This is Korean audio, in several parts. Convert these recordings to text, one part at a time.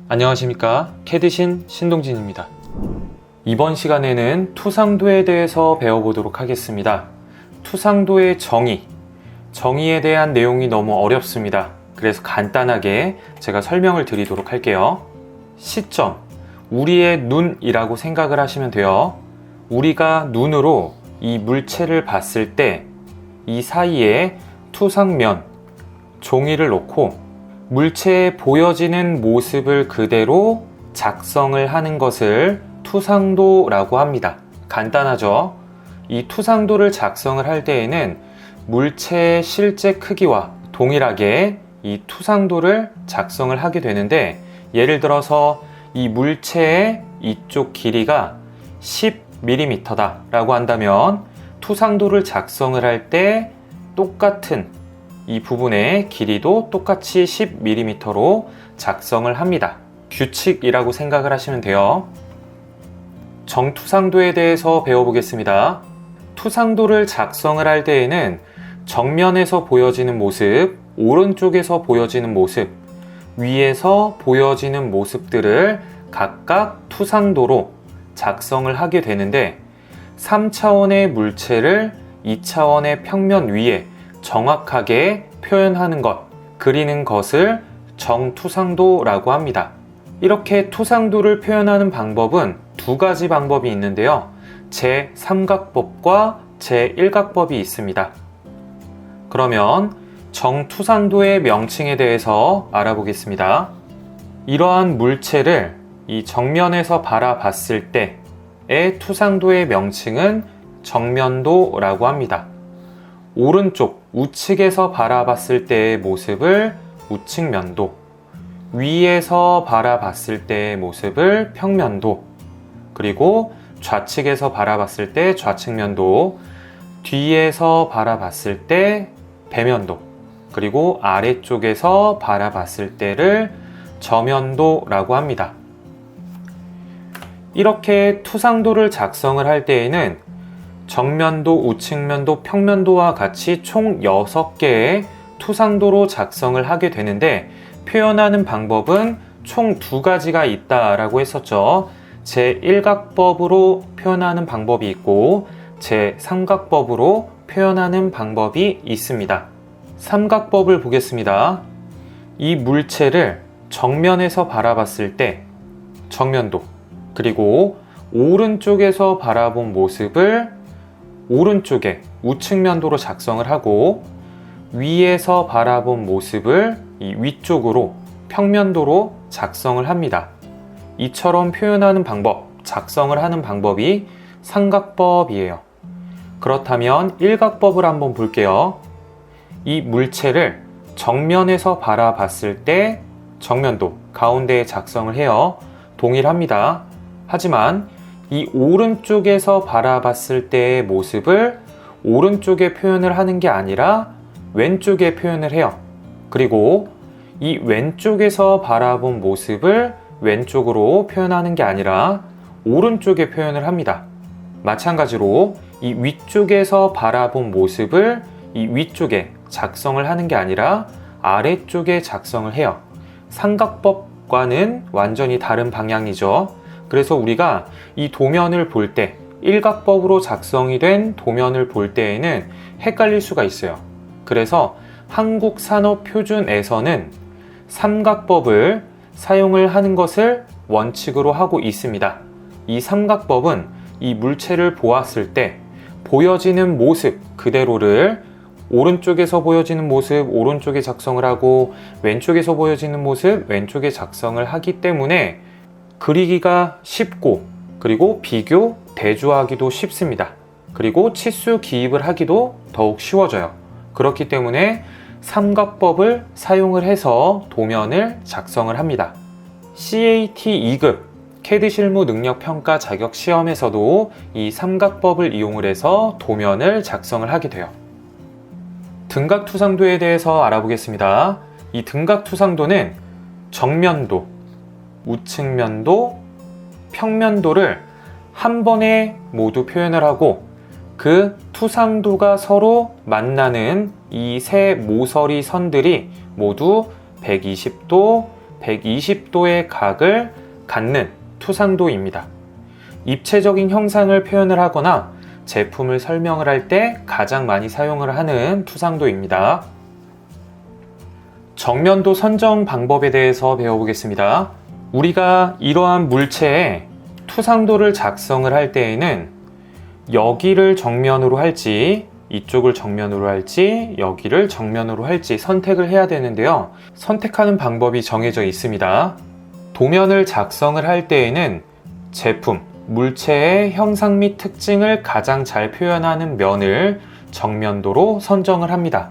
안녕하십니까, 캐드신 신동진입니다. 이번 시간에는 투상도에 대해서 배워보도록 하겠습니다. 투상도의 정의에 대한 내용이 너무 어렵습니다. 그래서 간단하게 제가 설명을 드리도록 할게요. 시점, 우리의 눈이라고 생각을 하시면 돼요. 우리가 눈으로 이 물체를 봤을 때 이 사이에 투상면, 종이를 놓고 물체에 보여지는 모습을 그대로 작성을 하는 것을 투상도라고 합니다. 간단하죠? 이 투상도를 작성을 할 때에는 물체의 실제 크기와 동일하게 이 투상도를 작성을 하게 되는데, 예를 들어서 이 물체의 이쪽 길이가 10mm 라고 한다면 투상도를 작성을 할 때 똑같은 이 부분의 길이도 똑같이 10mm로 작성을 합니다. 규칙이라고 생각을 하시면 돼요. 정투상도에 대해서 배워보겠습니다. 투상도를 작성을 할 때에는 정면에서 보여지는 모습, 오른쪽에서 보여지는 모습, 위에서 보여지는 모습들을 각각 투상도로 작성을 하게 되는데, 3차원의 물체를 2차원의 평면 위에 정확하게 표현하는 것, 그리는 것을 정투상도라고 합니다. 이렇게 투상도를 표현하는 방법은 두 가지 방법이 있는데요. 제3각법과 제1각법이 있습니다. 그러면 정투상도의 명칭에 대해서 알아보겠습니다. 이러한 물체를 이 정면에서 바라봤을 때의 투상도의 명칭은 정면도라고 합니다. 오른쪽 우측에서 바라봤을 때의 모습을 우측면도, 위에서 바라봤을 때의 모습을 평면도, 그리고 좌측에서 바라봤을 때 좌측면도, 뒤에서 바라봤을 때 배면도, 그리고 아래쪽에서 바라봤을 때를 저면도라고 합니다. 이렇게 투상도를 작성을 할 때에는 정면도, 우측면도, 평면도와 같이 총 6개의 투상도로 작성을 하게 되는데, 표현하는 방법은 총 2가지가 있다라고 했었죠. 제1각법으로 표현하는 방법이 있고 제3각법으로 표현하는 방법이 있습니다. 3각법을 보겠습니다. 이 물체를 정면에서 바라봤을 때 정면도, 그리고 오른쪽에서 바라본 모습을 오른쪽에 우측면도로 작성을 하고, 위에서 바라본 모습을 이 위쪽으로 평면도로 작성을 합니다. 이처럼 표현하는 방법, 작성을 하는 방법이 삼각법이에요. 그렇다면 1각법을 한번 볼게요. 이 물체를 정면에서 바라봤을 때 정면도, 가운데에 작성을 해요. 동일합니다. 하지만 이 오른쪽에서 바라봤을 때의 모습을 오른쪽에 표현을 하는 게 아니라 왼쪽에 표현을 해요. 그리고 이 왼쪽에서 바라본 모습을 왼쪽으로 표현하는 게 아니라 오른쪽에 표현을 합니다. 마찬가지로 이 위쪽에서 바라본 모습을 이 위쪽에 작성을 하는 게 아니라 아래쪽에 작성을 해요. 삼각법과는 완전히 다른 방향이죠. 그래서 우리가 이 도면을 볼 때, 1각법으로 작성이 된 도면을 볼 때에는 헷갈릴 수가 있어요. 그래서 한국산업표준에서는 삼각법을 사용을 하는 것을 원칙으로 하고 있습니다. 이 삼각법은 이 물체를 보았을 때 보여지는 모습 그대로를 오른쪽에서 보여지는 모습 오른쪽에 작성을 하고, 왼쪽에서 보여지는 모습 왼쪽에 작성을 하기 때문에 그리기가 쉽고, 그리고 비교, 대조하기도 쉽습니다. 그리고 치수 기입을 하기도 더욱 쉬워져요. 그렇기 때문에 삼각법을 사용을 해서 도면을 작성을 합니다. CAT 2급 캐드 실무 능력 평가 자격 시험에서도 이 삼각법을 이용을 해서 도면을 작성을 하게 돼요. 등각투상도에 대해서 알아보겠습니다. 이 등각투상도는 정면도, 우측면도, 평면도를 한 번에 모두 표현을 하고, 그 투상도가 서로 만나는 이 세 모서리 선들이 모두 120도, 120도의 각을 갖는 투상도입니다. 입체적인 형상을 표현을 하거나 제품을 설명을 할 때 가장 많이 사용을 하는 투상도입니다. 정면도 선정 방법에 대해서 배워보겠습니다. 우리가 이러한 물체에 투상도를 작성을 할 때에는 여기를 정면으로 할지 이쪽을 정면으로 할지 여기를 정면으로 할지 선택을 해야 되는데요. 선택하는 방법이 정해져 있습니다. 도면을 작성을 할 때에는 제품, 물체의 형상 및 특징을 가장 잘 표현하는 면을 정면도로 선정을 합니다.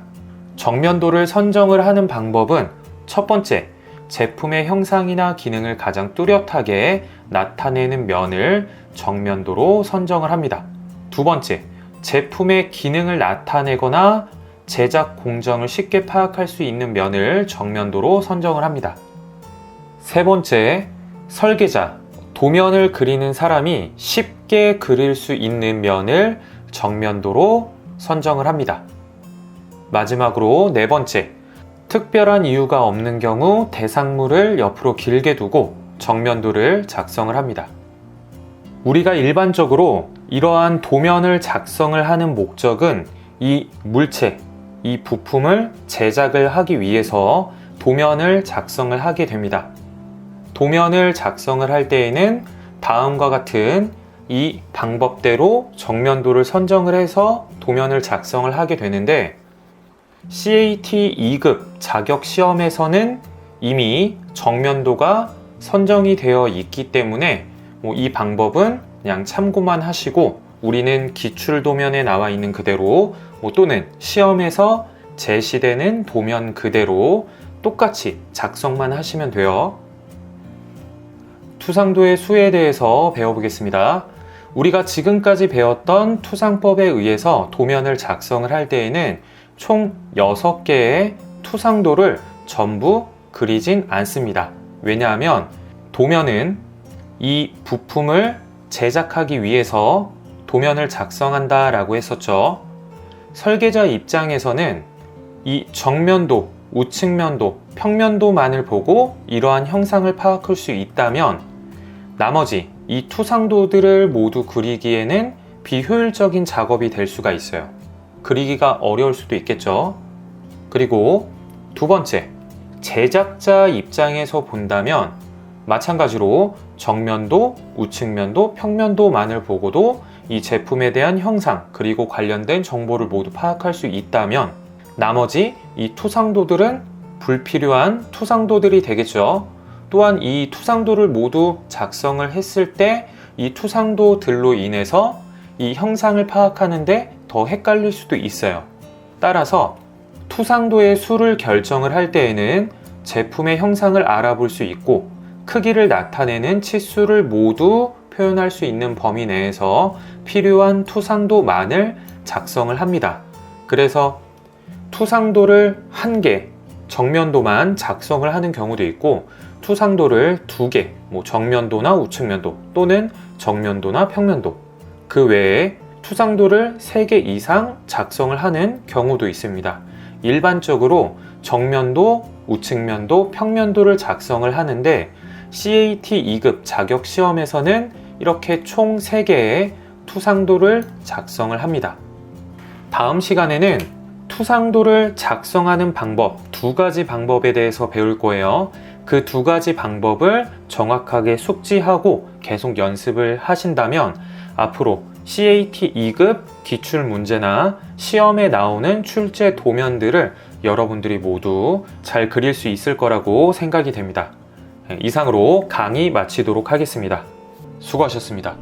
정면도를 선정을 하는 방법은 첫 번째, 제품의 형상이나 기능을 가장 뚜렷하게 나타내는 면을 정면도로 선정을 합니다. 두 번째, 제품의 기능을 나타내거나 제작 공정을 쉽게 파악할 수 있는 면을 정면도로 선정을 합니다. 세 번째, 설계자, 도면을 그리는 사람이 쉽게 그릴 수 있는 면을 정면도로 선정을 합니다. 마지막으로 네 번째, 특별한 이유가 없는 경우 대상물을 옆으로 길게 두고 정면도를 작성을 합니다. 우리가 일반적으로 이러한 도면을 작성을 하는 목적은 이 물체, 이 부품을 제작을 하기 위해서 도면을 작성을 하게 됩니다. 도면을 작성을 할 때에는 다음과 같은 이 방법대로 정면도를 선정을 해서 도면을 작성을 하게 되는데, CAT 2급 자격 시험에서는 이미 정면도가 선정이 되어 있기 때문에 이 방법은 그냥 참고만 하시고, 우리는 기출 도면에 나와 있는 그대로 또는 시험에서 제시되는 도면 그대로 똑같이 작성만 하시면 돼요. 투상도의 수에 대해서 배워보겠습니다. 우리가 지금까지 배웠던 투상법에 의해서 도면을 작성을 할 때에는 총 6개의 투상도를 전부 그리진 않습니다. 왜냐하면 도면은 이 부품을 제작하기 위해서 도면을 작성한다 라고 했었죠. 설계자 입장에서는 이 정면도, 우측면도, 평면도만을 보고 이러한 형상을 파악할 수 있다면 나머지 이 투상도들을 모두 그리기에는 비효율적인 작업이 될 수가 있어요. 그리기가 어려울 수도 있겠죠. 그리고 두 번째, 제작자 입장에서 본다면 마찬가지로 정면도, 우측면도, 평면도만을 보고도 이 제품에 대한 형상 그리고 관련된 정보를 모두 파악할 수 있다면 나머지 이 투상도들은 불필요한 투상도들이 되겠죠. 또한 이 투상도를 모두 작성을 했을 때 이 투상도들로 인해서 이 형상을 파악하는데 더 헷갈릴 수도 있어요. 따라서 투상도의 수를 결정을 할 때에는 제품의 형상을 알아볼 수 있고 크기를 나타내는 치수를 모두 표현할 수 있는 범위 내에서 필요한 투상도만을 작성을 합니다. 그래서 투상도를 1개, 정면도만 작성을 하는 경우도 있고 투상도를 2개, 정면도나 우측면도 또는 정면도나 평면도, 그 외에 투상도를 3개 이상 작성을 하는 경우도 있습니다. 일반적으로 정면도, 우측면도, 평면도를 작성을 하는데 CAT 2급 자격 시험에서는 이렇게 총 3개의 투상도를 작성을 합니다. 다음 시간에는 투상도를 작성하는 방법, 2가지 방법에 대해서 배울 거예요. 그 2가지 방법을 정확하게 숙지하고 계속 연습을 하신다면 앞으로 CAT 2급 기출 문제나 시험에 나오는 출제 도면들을 여러분들이 모두 잘 그릴 수 있을 거라고 생각이 됩니다. 이상으로 강의 마치도록 하겠습니다. 수고하셨습니다.